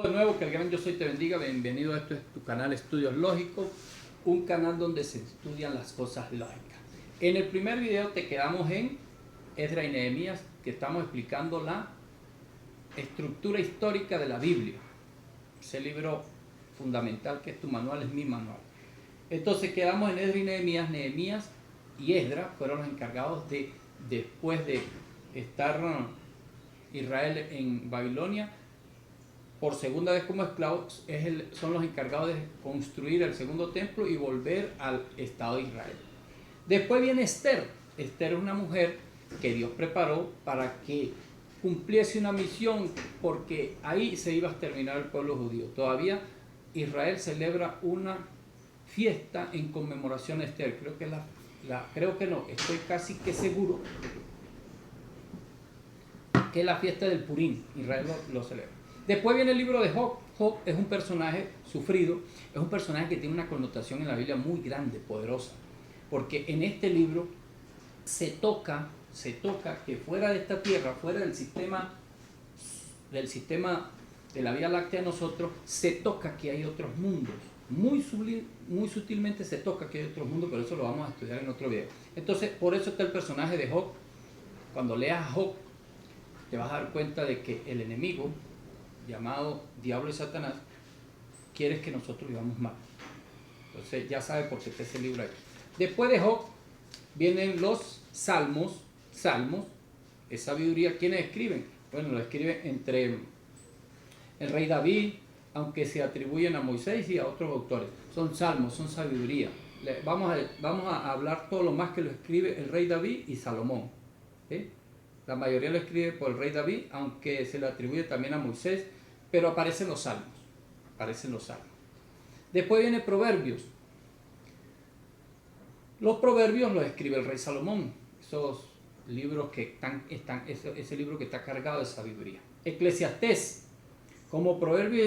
Saludos de nuevo, que el gran Yo Soy te bendiga. Bienvenido a esto, es tu canal Estudios Lógicos, un canal donde se estudian las cosas lógicas. En el primer video te quedamos en Esdras y Nehemías, que estamos explicando la estructura histórica de la Biblia. Ese libro fundamental que es tu manual, es mi manual. Entonces quedamos en Esdras y Nehemías. Nehemías y Esdras fueron los encargados de, después de estar Israel en Babilonia, por segunda vez como esclavos, son los encargados de construir el segundo templo y volver al Estado de Israel. Después viene Esther. Esther es una mujer que Dios preparó para que cumpliese una misión, porque ahí se iba a exterminar el pueblo judío. Todavía Israel celebra una fiesta en conmemoración de Esther. Creo que no, estoy casi que seguro que es la fiesta del Purim. Israel lo celebra. Después viene el libro de Job. Job es un personaje sufrido, es un personaje que tiene una connotación en la Biblia muy grande, poderosa, porque en este libro se toca que fuera de esta tierra, fuera del sistema de la Vía Láctea de nosotros, se toca que hay otros mundos. Muy sutilmente se toca que hay otros mundos, pero eso lo vamos a estudiar en otro video. Entonces, por eso está el personaje de Job. Cuando leas a Job, te vas a dar cuenta de que el enemigo, llamado Diablo y Satanás, quiere que nosotros vivamos mal. Entonces ya sabes por qué está ese libro ahí. Después de Job vienen los salmos. Salmos es sabiduría. ¿Quiénes escriben? Bueno, lo escriben entre el rey David, aunque se atribuyen a Moisés y a otros autores. Son salmos, son sabiduría. Vamos a hablar todo lo más que lo escribe el rey David y Salomón. ¿Sí? La mayoría lo escribe por el rey David, aunque se le atribuye también a Moisés, pero aparecen los salmos. Después viene Proverbios. Los proverbios los escribe el rey Salomón. Esos libros que ese libro que está cargado de sabiduría. Eclesiastés. Como proverbios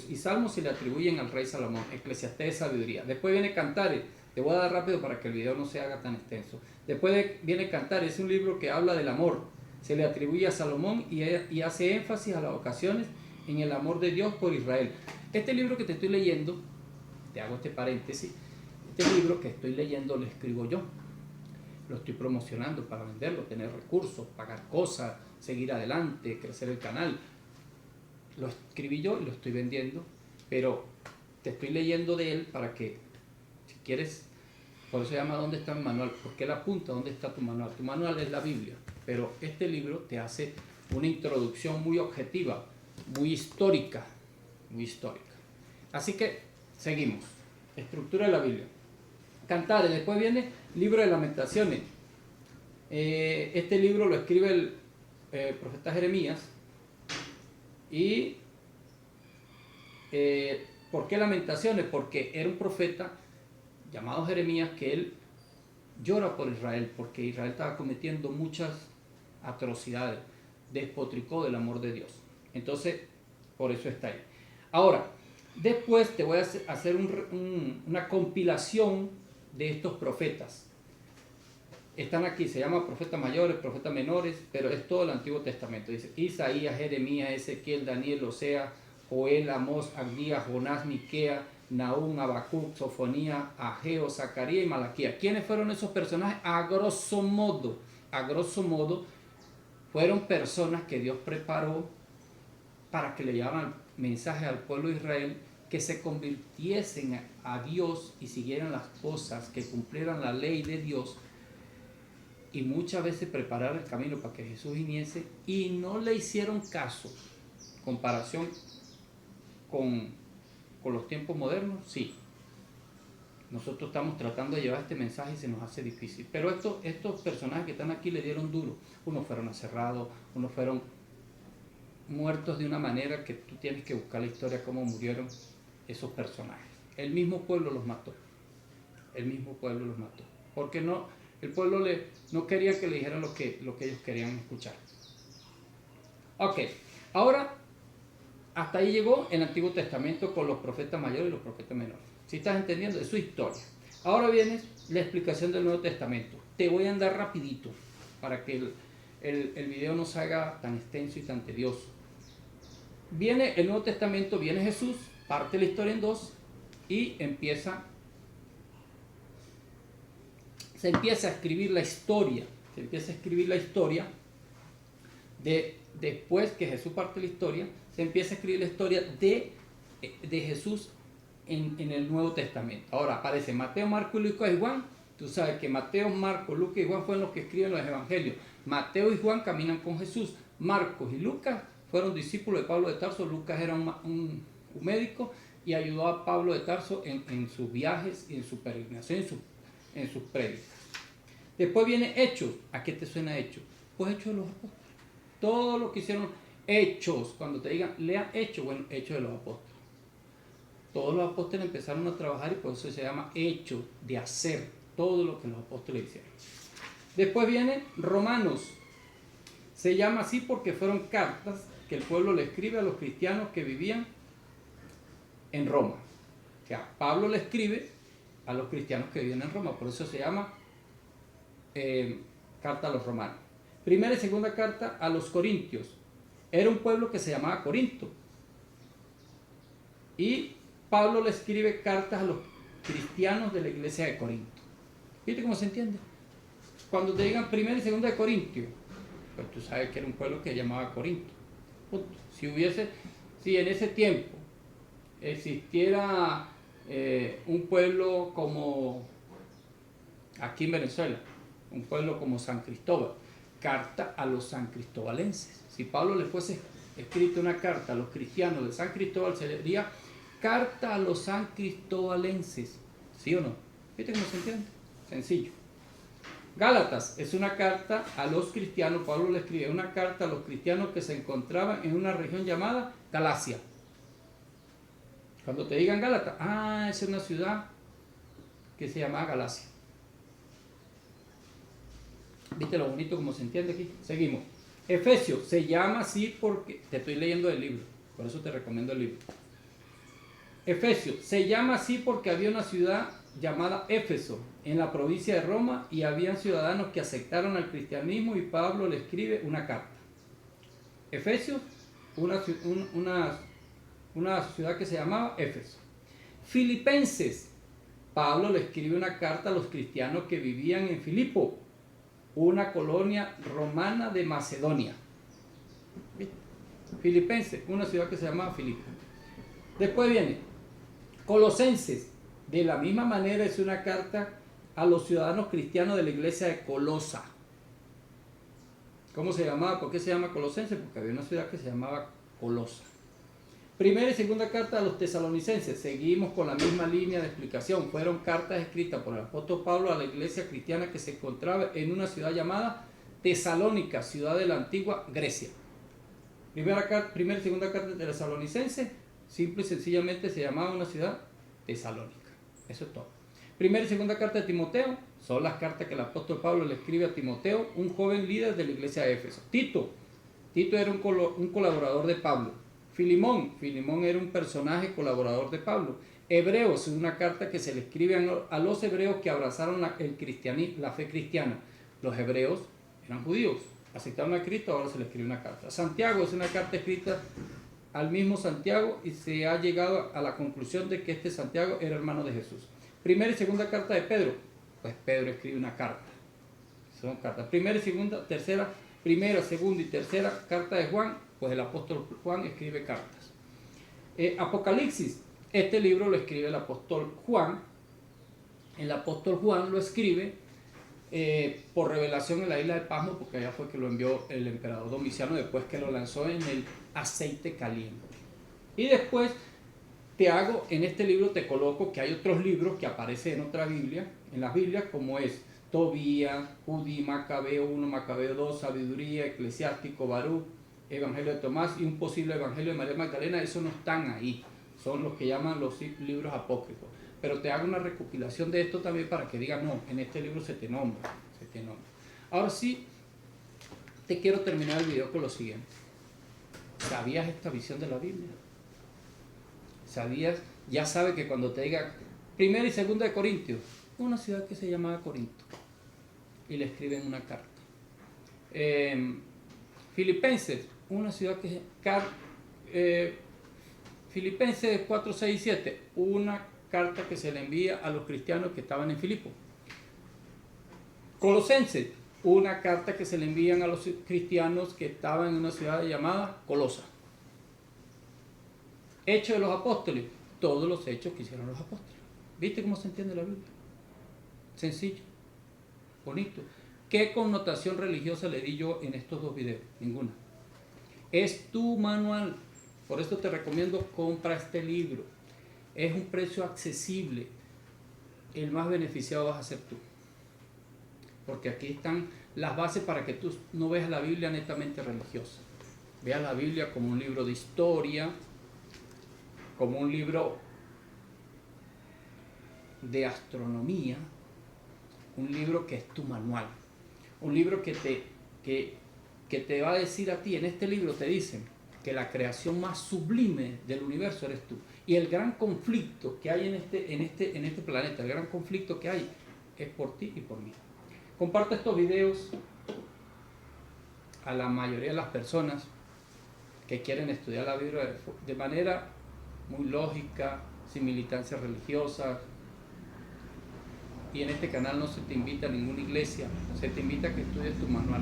y salmos se le atribuyen al rey Salomón. Eclesiastés es sabiduría. Después viene Cantares. Te voy a dar rápido para que el video no se haga tan extenso. Después viene Cantares, es un libro que habla del amor. Se le atribuye a Salomón y hace énfasis a las ocasiones en el amor de Dios por Israel. Este libro que te estoy leyendo, te hago este paréntesis, este libro que estoy leyendo lo escribo yo. Lo estoy promocionando para venderlo, tener recursos, pagar cosas, seguir adelante, crecer el canal. Lo escribí yo y lo estoy vendiendo, pero te estoy leyendo de él para que, si quieres, por eso se llama ¿Dónde está mi manual? Porque él apunta ¿dónde está tu manual? Tu manual es la Biblia, pero este libro te hace una introducción muy objetiva, muy histórica. Así que seguimos. Estructura de la Biblia. Cantares. Después viene Libro de Lamentaciones. Este libro lo escribe el profeta Jeremías. Y ¿por qué Lamentaciones? Porque era un profeta llamado Jeremías, que él llora por Israel, porque Israel estaba cometiendo muchas atrocidades, despotricó del amor de Dios. Entonces, por eso está ahí. Ahora, después te voy a hacer una compilación de estos profetas. Están aquí, se llama profetas mayores, profetas menores, pero es todo el Antiguo Testamento. Dice Isaías, Jeremías, Ezequiel, Daniel, Osea, Joel, Amós, Abdías, Jonás, Miquea, Nahum, Habacuc, Sofonía, Ageo, Zacarías y Malaquías. ¿Quiénes fueron esos personajes? A grosso modo, fueron personas que Dios preparó para que le llevaran mensaje al pueblo de Israel, que se convirtiesen a Dios y siguieran las cosas, que cumplieran la ley de Dios, y muchas veces preparar el camino para que Jesús viniese, y no le hicieron caso. Comparación con los tiempos modernos, sí. Nosotros estamos tratando de llevar este mensaje y se nos hace difícil. Pero estos personajes que están aquí le dieron duro. Unos fueron aserrados, unos fueron muertos de una manera que tú tienes que buscar la historia cómo murieron esos personajes. El mismo pueblo los mató. Porque el pueblo no quería que le dijeran lo que ellos querían escuchar. Ok, ahora hasta ahí llegó el Antiguo Testamento con los profetas mayores y los profetas menores. Si estás entendiendo, es su historia. Ahora viene la explicación del Nuevo Testamento. Te voy a andar rapidito para que el video no se haga tan extenso y tan tedioso. Viene el Nuevo Testamento, viene Jesús, parte la historia en dos y se empieza a escribir la historia. Se empieza a escribir la historia después que Jesús parte la historia, se empieza a escribir la historia de Jesús en el Nuevo Testamento. Ahora aparece Mateo, Marcos, Lucas y Juan. Tú sabes que Mateo, Marcos, Lucas y Juan fueron los que escriben los evangelios. Mateo y Juan caminan con Jesús. Marcos y Lucas fueron discípulos de Pablo de Tarso. Lucas era un médico y ayudó a Pablo de Tarso en sus viajes y en su peregrinación, en sus prédicas. Después viene Hechos. ¿A qué te suena Hechos? Pues Hechos de los Apóstoles. Todo lo que hicieron Hechos. Cuando te digan, lea Hechos, bueno, Hechos de los Apóstoles. Todos los apóstoles empezaron a trabajar y por eso se llama Hechos, de hacer todo lo que los apóstoles hicieron. Después viene Romanos. Se llama así porque fueron cartas que el pueblo le escribe a los cristianos que vivían en Roma. O sea, Pablo le escribe a los cristianos que vivían en Roma, por eso se llama carta a los romanos. Primera y segunda carta a los corintios. Era un pueblo que se llamaba Corinto. Y Pablo le escribe cartas a los cristianos de la iglesia de Corinto. ¿Viste cómo se entiende? Cuando te digan primera y segunda de Corintio, pues tú sabes que era un pueblo que se llamaba Corinto. Punto. Si en ese tiempo existiera un pueblo como aquí en Venezuela, un pueblo como San Cristóbal, carta a los san cristobalenses. Si Pablo le fuese escrito una carta a los cristianos de San Cristóbal, se le diría carta a los san cristobalenses. ¿Sí o no? ¿Viste cómo se entiende? Sencillo. Gálatas es una carta a los cristianos. Pablo le escribe una carta a los cristianos que se encontraban en una región llamada Galacia. Cuando te digan Gálatas, es una ciudad que se llama Galacia. ¿Viste lo bonito como se entiende aquí? Seguimos. Efesios se llama así porque te estoy leyendo el libro, por eso te recomiendo el libro. Efesios se llama así porque había una ciudad llamada Éfeso en la provincia de Roma y habían ciudadanos que aceptaron al cristianismo y Pablo le escribe una carta. Efesios, una ciudad que se llamaba Éfeso. Filipenses, Pablo le escribe una carta a los cristianos que vivían en Filipo, una colonia romana de Macedonia. Filipenses, una ciudad que se llamaba Filipo. Después viene Colosenses, de la misma manera es una carta a los ciudadanos cristianos de la iglesia de Colosa. ¿Cómo se llamaba? ¿Por qué se llama Colosenses? Porque había una ciudad que se llamaba Colosa. Primera y segunda carta a los tesalonicenses, seguimos con la misma línea de explicación. Fueron cartas escritas por el apóstol Pablo a la iglesia cristiana que se encontraba en una ciudad llamada Tesalónica, ciudad de la antigua Grecia. Primera y segunda carta de tesalonicenses, simple y sencillamente se llamaba una ciudad Tesalónica. Eso es todo. Primera y segunda carta de Timoteo son las cartas que el apóstol Pablo le escribe a Timoteo, un joven líder de la iglesia de Éfeso. Tito era un colaborador de Pablo. Filimón era un personaje colaborador de Pablo. Hebreos es una carta que se le escribe a los hebreos que abrazaron la fe cristiana. Los hebreos eran judíos, aceptaron a Cristo, ahora se le escribe una carta. Santiago es una carta escrita al mismo Santiago y se ha llegado a la conclusión de que este Santiago era hermano de Jesús. Primera y segunda carta de Pedro, pues Pedro escribe una carta. Son cartas. Primera, segunda y tercera carta de Juan, pues el apóstol Juan escribe cartas. Apocalipsis, este libro lo escribe el apóstol Juan. El apóstol Juan lo escribe por revelación en la isla de Pasmo, porque allá fue que lo envió el emperador Domiciano después que lo lanzó en el aceite caliente. Y después en este libro te coloco que hay otros libros que aparecen en otra Biblia, en las Biblias, como es Tobías, Judí, Macabeo 1, Macabeo 2, Sabiduría, Eclesiástico, Baruch, Evangelio de Tomás y un posible Evangelio de María Magdalena. Esos no están ahí, son los que llaman los libros apócrifos. Pero te hago una recopilación de esto también para que digas, no, en este libro se te nombra. Ahora sí, te quiero terminar el video con lo siguiente. ¿Sabías esta visión de la Biblia? ¿Sabías? Ya sabes que cuando te diga primera y segunda de Corintios, una ciudad que se llamaba Corinto, y le escriben una carta. Filipenses, una ciudad que Filipenses 4, 6 y 7, una carta que se le envía a los cristianos que estaban en Filipo. Colosenses, una carta que se le envían a los cristianos que estaban en una ciudad llamada Colosa. Hechos de los apóstoles, todos los hechos que hicieron los apóstoles. ¿Viste cómo se entiende la Biblia? Sencillo, bonito. ¿Qué connotación religiosa le di yo en estos dos videos? Ninguna. Es tu manual. Por eso te recomiendo, compra este libro. Es un precio accesible. El más beneficiado vas a ser tú. Porque aquí están las bases para que tú no veas la Biblia netamente religiosa. Veas la Biblia como un libro de historia, como un libro de astronomía, un libro que es tu manual. Un libro que te va a decir a ti, en este libro te dicen que la creación más sublime del universo eres tú. Y el gran conflicto que hay en este planeta, el gran conflicto que hay, es por ti y por mí. Comparte estos videos a la mayoría de las personas que quieren estudiar la Biblia de manera muy lógica, sin militancias religiosas. Y en este canal no se te invita a ninguna iglesia, se te invita a que estudies tu manual.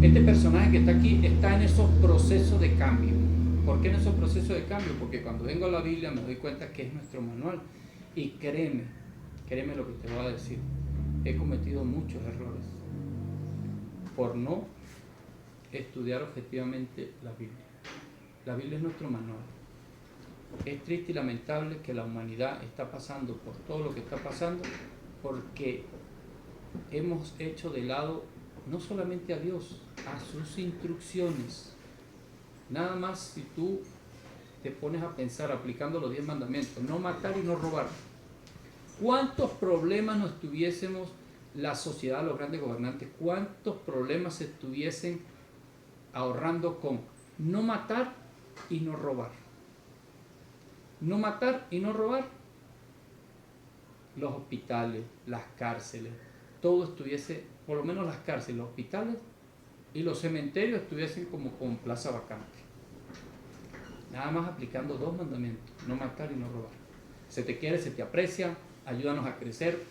Este personaje que está aquí está en esos procesos de cambio. ¿Por qué en esos procesos de cambio? Porque cuando vengo a la Biblia me doy cuenta que es nuestro manual. Y créeme lo que te voy a decir. He cometido muchos errores por no estudiar objetivamente la Biblia. La Biblia es nuestro manual. Es triste y lamentable que la humanidad está pasando por todo lo que está pasando porque hemos hecho de lado no solamente a Dios, a sus instrucciones. Nada más si tú te pones a pensar aplicando los 10 mandamientos, no matar y no robar. ¿Cuántos problemas nos tuviésemos la sociedad, los grandes gobernantes? ¿Cuántos problemas se estuviesen ahorrando con no matar y no robar? No matar y no robar. Los hospitales, las cárceles, todo estuviese, por lo menos las cárceles, los hospitales y los cementerios estuviesen como con plaza vacante. Nada más aplicando 2 mandamientos, no matar y no robar. Se te quiere, se te aprecia, ayúdanos a crecer.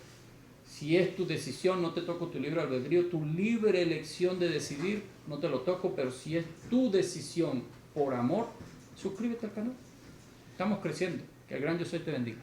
Si es tu decisión, no te toco tu libre albedrío, tu libre elección de decidir, no te lo toco, pero si es tu decisión por amor, suscríbete al canal. Estamos creciendo. Que el gran Yo Soy te bendiga.